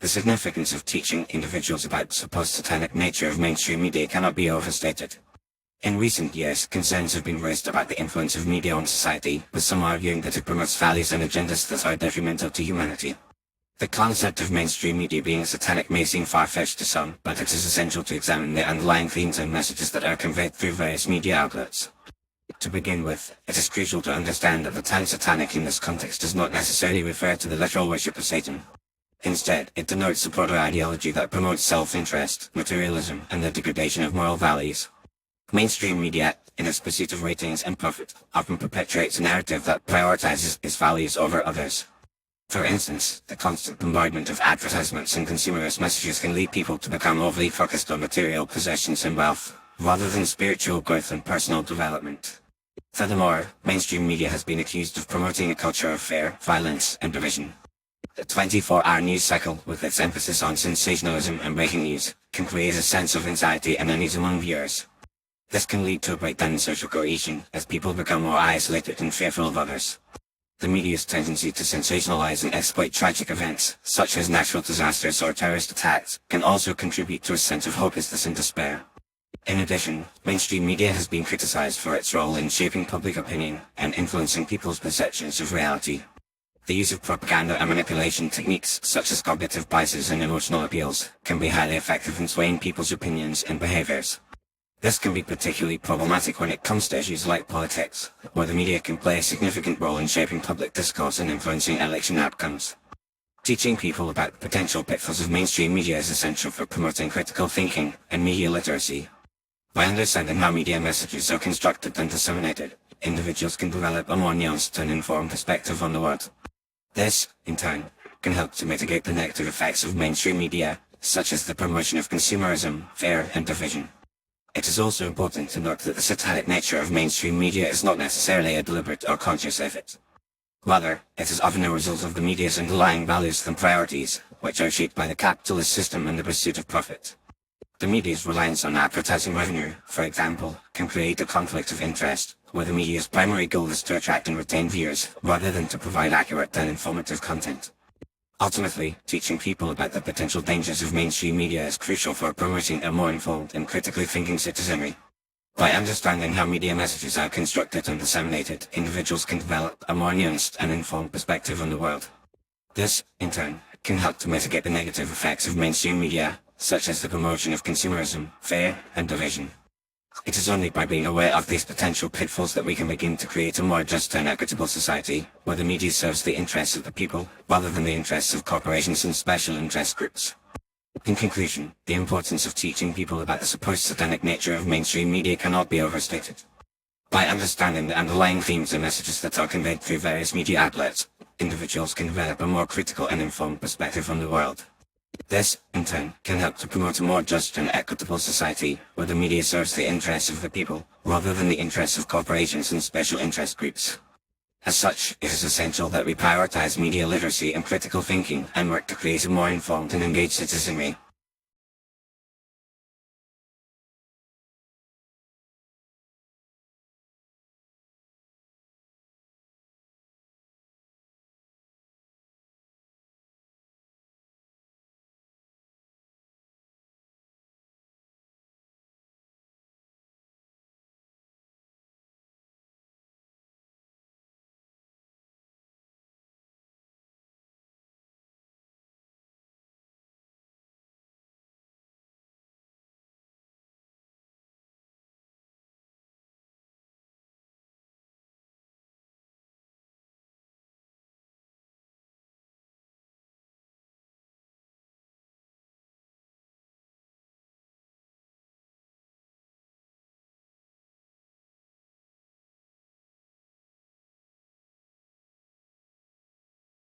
The significance of teaching individuals about the supposed satanic nature of mainstream media cannot be overstated. In recent years, concerns have been raised about the influence of media on society, with some arguing that it promotes values and agendas that are detrimental to humanity. The concept of mainstream media being satanic may seem far-fetched to some, but it is essential to examine the underlying themes and messages that are conveyed through various media outlets. To begin with, it is crucial to understand that the term satanic in this context does not necessarily refer to the literal worship of Satan. Instead, it denotes a broader ideology that promotes self-interest, materialism, and the degradation of moral values. Mainstream media, in its pursuit of ratings and profit, often perpetuates a narrative that prioritizes its values over others. For instance, the constant bombardment of advertisements and consumerist messages can lead people to become overly focused on material possessions and wealth, rather than spiritual growth and personal development. Furthermore, mainstream media has been accused of promoting a culture of fear, violence, and division. The 24-hour news cycle, with its emphasis on sensationalism and breaking news, can create a sense of anxiety and unease among viewers. This can lead to a breakdown in social cohesion, as people become more isolated and fearful of others. The media's tendency to sensationalize and exploit tragic events, such as natural disasters or terrorist attacks, can also contribute to a sense of hopelessness and despair. In addition, mainstream media has been criticized for its role in shaping public opinion and influencing people's perceptions of reality. The use of propaganda and manipulation techniques, such as cognitive biases and emotional appeals, can be highly effective in swaying people's opinions and behaviors. This can be particularly problematic when it comes to issues like politics, where the media can play a significant role in shaping public discourse and influencing election outcomes. Teaching people about the potential pitfalls of mainstream media is essential for promoting critical thinking and media literacy. By understanding how media messages are constructed and disseminated, individuals can develop a more nuanced and informed perspective on the world. This, in turn, can help to mitigate the negative effects of mainstream media, such as the promotion of consumerism, fear, and division. It is also important to note that the satanic nature of mainstream media is not necessarily a deliberate or conscious effort. Rather, it is often a result of the media's underlying values and priorities, which are shaped by the capitalist system and the pursuit of profit. The media's reliance on advertising revenue, for example, can create a conflict of interest, where the media's primary goal is to attract and retain viewers, rather than to provide accurate and informative content. Ultimately, teaching people about the potential dangers of mainstream media is crucial for promoting a more informed and critically thinking citizenry. By understanding how media messages are constructed and disseminated, individuals can develop a more nuanced and informed perspective on the world. This, in turn, can help to mitigate the negative effects of mainstream media, such as the promotion of consumerism, fear, and division. It is only by being aware of these potential pitfalls that we can begin to create a more just and equitable society, where the media serves the interests of the people, rather than the interests of corporations and special interest groups. In conclusion, the importance of teaching people about the supposed satanic nature of mainstream media cannot be overstated. By understanding the underlying themes and messages that are conveyed through various media outlets, individuals can develop a more critical and informed perspective on the world. This, in turn, can help to promote a more just and equitable society, where the media serves the interests of the people, rather than the interests of corporations and special interest groups. As such, it is essential that we prioritize media literacy and critical thinking, and work to create a more informed and engaged citizenry.